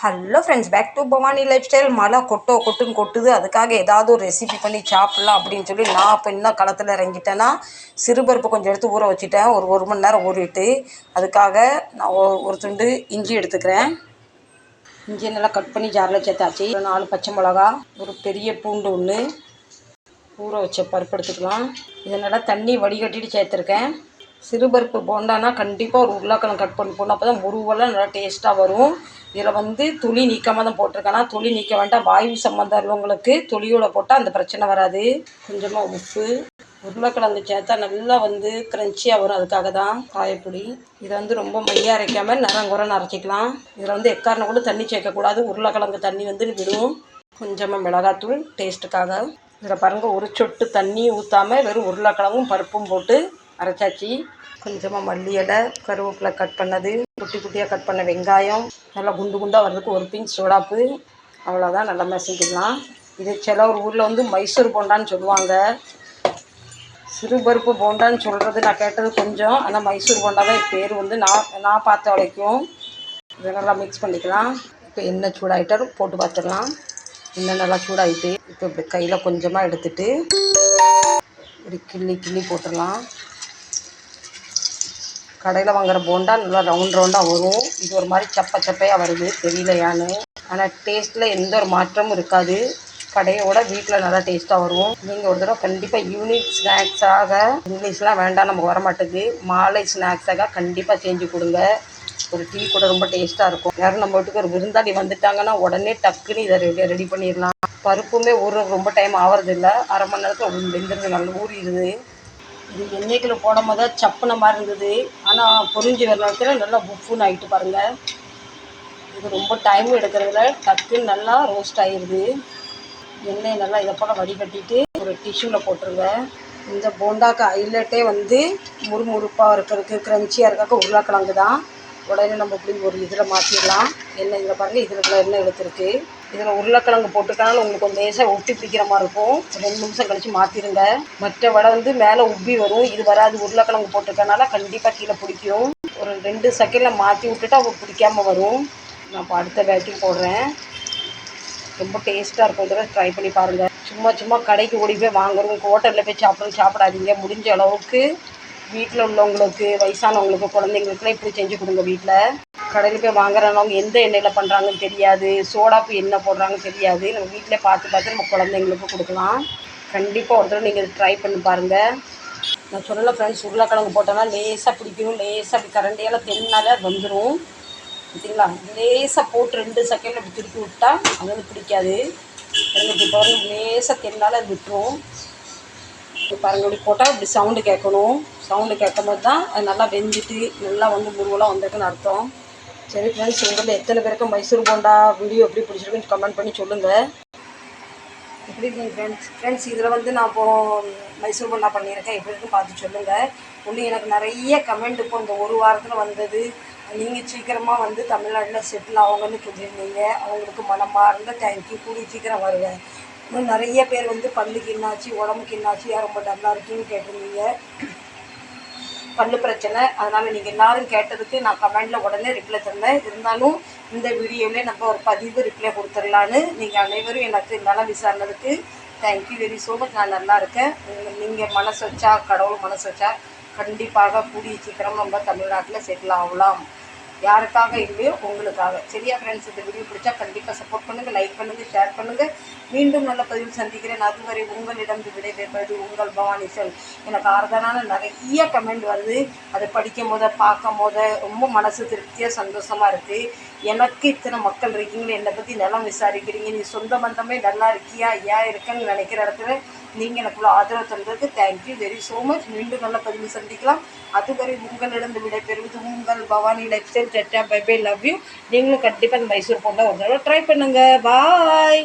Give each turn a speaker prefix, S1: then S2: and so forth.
S1: Hello friends, back to Bhavani life style. மழை கொட்டுன்னு கொட்டுது. அதுக்காக ஏதாவது ஒரு ரெசிபி பண்ணி சாப்பிட்லாம் அப்படின்னு சொல்லி நான் இப்போ என்ன களத்தில் இறங்கிட்டேன்னா, சிறுபருப்பு கொஞ்சம் எடுத்து ஊற வச்சுட்டேன். ஒரு மணி நேரம் ஊறிட்டு அதுக்காக நான் ஒரு துண்டு இஞ்சி எடுத்துக்கிறேன். இஞ்சி நல்லா கட் பண்ணி ஜாரில் சேர்த்தாச்சு. 4 பச்சை மிளகா, ஒரு பெரிய பூண்டு ஒன்று, ஊற வச்ச பருப்பு எடுத்துக்கலாம். இதை நல்லா தண்ணி வடிகட்டிட்டு சேர்த்துருக்கேன். சிறுபருப்பு போண்டானா கண்டிப்பாக ஒரு உருளைக்கிழங்கு கட் பண்ணி போடணும். அப்போ தான் முருவெல்லாம் நல்லா டேஸ்ட்டாக வரும். இதில் துளி நீக்காமல் தான் போட்டிருக்கேன்னா, துளி நீக்க வேண்டாம். வாயு சம்மந்தம் உள்ளவங்களுக்கு துளியோட போட்டால் அந்த பிரச்சனை வராது. கொஞ்சமாக உப்பு, உருளைக்கிழங்கு சேர்த்தா நல்லா க்ரன்ச்சியாக வரும். அதுக்காக தான் காயப்பொடி. இதை ரொம்ப மையாக அரைக்காமல் நரங்குறன்னு அரைச்சிக்கலாம். இதில் எக்காரணம் கூட தண்ணி சேர்க்கக்கூடாது. உருளைக்கிழங்கு தண்ணி விடும். கொஞ்சமாக மிளகாத்தூள் டேஸ்ட்டுக்காக. இதில் பாருங்கள், ஒரு சொட்டு தண்ணி ஊற்றாமல் வெறும் உருளைக்கிழங்கும் பருப்பும் போட்டு அரைச்சாச்சு. கொஞ்சமாக மல்லி இலை, கருவேப்பிலை கட் பண்ணது, குட்டி குட்டியாக கட் பண்ண வெங்காயம், நல்லா குண்டு குண்டாக வர்றதுக்கு ஒரு பிஞ்ச் சோடாப்பு. அவ்வளோதான், நல்லா மசிக்கலாம். இது சில ஒரு ஊரில் மைசூர் போண்டான்னு சொல்லுவாங்க. சிறுபருப்பு போண்டான்னு சொல்கிறது நான் கேட்டது கொஞ்சம். ஆனால் மைசூர் போண்டா தான் பேர் நான் பார்த்த வரைக்கும். இதை நல்லா மிக்ஸ் பண்ணிக்கலாம். இப்போ எண்ணெய் சூடாகிட்டாலும் போட்டு பார்த்துடலாம். எண்ணெய் நல்லா சூடாகிட்டு இப்போ இப்படி கையில் கொஞ்சமாக எடுத்துகிட்டு இப்படி கிள்ளி போட்டுடலாம். கடையில் வாங்குகிற போண்டா நல்லா ரவுண்டாக வரும். இது ஒரு மாதிரி சப்பையாக வருது, தெரியலையான்னு. ஆனால் டேஸ்ட்டில் எந்த ஒரு மாற்றமும் இருக்காது. கடையோட வீட்டில் நல்லா டேஸ்ட்டாக வரும். நீங்கள் ஒரு தடவை கண்டிப்பாக ஈவினிங் ஸ்நாக்ஸாக, இங்கிலீஷ்லாம் வேண்டாம், நமக்கு வர மாட்டேங்குது, மாலை ஸ்நாக்ஸாக கண்டிப்பாக செஞ்சு கொடுங்க. ஒரு டீ கூட ரொம்ப டேஸ்ட்டாக இருக்கும். யாரும் நம்ம வீட்டுக்கு ஒரு விருந்தாளி வந்துட்டாங்கன்னா உடனே டக்குன்னு இதை ரெடி பண்ணிடலாம். பருப்புமே ரொம்ப டைம் ஆகிறதில்ல. அரை மணி நேரத்தில் வெந்துடுது, நல்லா ஊறிடுது. இது எண்ணெய்க்குள்ள போடும் போது சப்புன மாதிரி இருந்தது. ஆனால் பொரிஞ்சு வர நேரத்தில் நல்லா புஃப்னு ஆகிட்டு பாருங்கள். இது ரொம்ப டைமும் எடுக்கிறதுல டக்குன்னு நல்லா ரோஸ்ட் ஆகிடுது. எண்ணெய் நல்லா இதை போல் வடிகட்டிட்டு ஒரு டிஷ்யூவில் போட்டுருங்க. இந்த போண்டாக்கு ஹைலைட்டே முறுமுறுப்பாக இருக்கிறதுக்கு, க்ரன்ச்சியாக இருக்காக்க உருளைக்கிழங்கு தான். உடனே நம்ம இப்படி ஒரு இதில் மாற்றிடலாம். எண்ணெய் இதில் பாருங்கள், இதில் எண்ணெய் எடுத்துருக்கு. இதில் உருளைக்கிழங்கு போட்டுக்கனாலும் உங்களுக்கு கொஞ்சம் லேசாக ஒட்டி பிடிக்கிற மாதிரி இருக்கும். 2 நிமிஷம் கழித்து மாற்றிடுங்க. மற்ற வடை மேலே உப்பி வரும், இது வராது. உருளைக்கிழங்கு போட்டிருக்கனால கண்டிப்பாக கீழே பிடிக்கும். ஒரு 2 செகண்டில் மாற்றி விட்டுட்டு அவங்க பிடிக்காமல் வரும். நான் இப்போ அடுத்த பேட்சும் போடுறேன். ரொம்ப டேஸ்ட்டாக இருக்கும். இதெல்லாம் ட்ரை பண்ணி பாருங்கள். சும்மா கடைக்கு ஓடி போய் வாங்குறோம், ஹோட்டலில் போய் சாப்பிடாதீங்க. முடிஞ்ச அளவுக்கு வீட்டில் உள்ளவங்களுக்கு, வயசானவங்களுக்கு, குழந்தைங்களுக்குலாம் இப்படி செஞ்சு கொடுங்க. வீட்டில் கடையில் போய் வாங்குறவங்க எந்த எண்ணெயில் பண்ணுறாங்கன்னு தெரியாது, சோடாப்பு என்ன போடுறாங்கன்னு தெரியாது. நம்ம வீட்டில் பார்த்து நம்ம குழந்தைங்களுக்கு கொடுக்கலாம். கண்டிப்பாக ஒரு தடவை நீங்கள் ட்ரை பண்ணி பாருங்கள். நான் சொல்லலை ஃப்ரெண்ட்ஸ், உருளைக்கிழங்கு போட்டோன்னா லேசாக பிடிக்கணும். லேசாக அப்படி கரண்டியால் தென்னாலே வந்துடும். பார்த்தீங்களா? லேசாக போட்டு 2 செகண்டில் அப்படி திருப்பி விட்டால் அது பிடிக்காது. எனக்கு இப்போ லேசாக தென்னால அது விட்டுரும். இப்போ பாருங்கள், இப்படி போட்டால் இப்படி சவுண்டு கேட்கணும். சவுண்டு கேட்கும்போது தான் அது நல்லா வெந்துட்டு நல்லா முருவெல்லாம் வந்திருக்குன்னு அர்த்தம். சரி ஃப்ரெண்ட்ஸ், உங்களில் எத்தனை பேருக்கு மைசூர் போண்டா வீடியோ எப்படி பிடிச்சிருக்குன்னு கமெண்ட் பண்ணி சொல்லுங்கள். எப்படி இருக்குங்க ஃப்ரெண்ட்ஸ் இதில் நான் இப்போது மைசூர் போண்டா பண்ணியிருக்கேன். எப்படி இருக்குன்னு பார்த்து சொல்லுங்கள். இன்னும் எனக்கு நிறைய கமெண்ட் இப்போ இந்த ஒரு வாரத்தில் வந்தது. நீங்கள் சீக்கிரமாக தமிழ்நாட்டில் செட்டில் ஆகுங்கன்னு சொல்லியிருந்தீங்க. அவங்களுக்கு மனமார்ந்த தேங்க்யூ. கூடி சீக்கிரம் வருவேன். இன்னும் நிறைய பேர் பல்லுக்கு என்னாச்சு, உடம்புக்கு என்னாச்சு, ரொம்ப டல்லாக இருக்குன்னு கேட்டிருந்தீங்க. பல்லு பிரச்சனை. அதனால் நீங்கள் எல்லோரும் கேட்டதுக்கு நான் கமெண்டில் உடனே ரிப்ளை தந்தேன். இருந்தாலும் இந்த வீடியோவிலே நம்ம ஒரு பதிவு ரிப்ளை கொடுத்துடலான்னு நீங்கள் அனைவரும் எனக்கு நலம் விசாரினதுக்கு தேங்க்யூ வெரி ஸோ மச். நான் நல்லா இருக்கேன். நீங்கள் மனசு வச்சா, கடவுள் மனசு வச்சா கண்டிப்பாக கூடிய சீக்கிரம் நம்ம தமிழ்நாட்டில் செட்டில் ஆகலாம். யாருக்காக இல்லையோ உங்களுக்காக. சரியா ஃப்ரெண்ட்ஸ், இந்த வீடியோ பிடிச்சா கண்டிப்பாக சப்போர்ட் பண்ணுங்கள், லைக் பண்ணுங்கள், ஷேர் பண்ணுங்கள். மீண்டும் நல்ல பதிவில் சந்திக்கிறேன். அதுவரை உங்களிடம் விடைபெறுவது உங்கள் பவானி செல். எனக்கு ஆறுதலான நிறைய கமெண்ட் வருது. அதை படிக்கும் போது, பார்க்கும் போது ரொம்ப மனசு திருப்தியாக சந்தோஷமாக இருக்குது. எனக்கு இத்தனை மக்கள் இருக்கீங்களே, என்னை பற்றி நலம் விசாரிக்கிறீங்க, நீ சொந்த பந்தமே நல்லா இருக்கியா, ஏன் இருக்கேன்னு நினைக்கிற இடத்துல நீங்கள் எனக்குள்ள ஆதரவு தந்ததுக்கு தேங்க்யூ வெரி ஸோ மச். மீண்டும் நல்ல பதிவு சந்திக்கலாம். அதுவரை உங்களிடம் விடைபெறுவது உங்கள் Bhavani life style. Bye bye, love you. நீங்களும் கண்டிப்பாக இந்த மைசூர் போண்டா ஒரு தடவை ட்ரை பண்ணுங்கள். பாய்.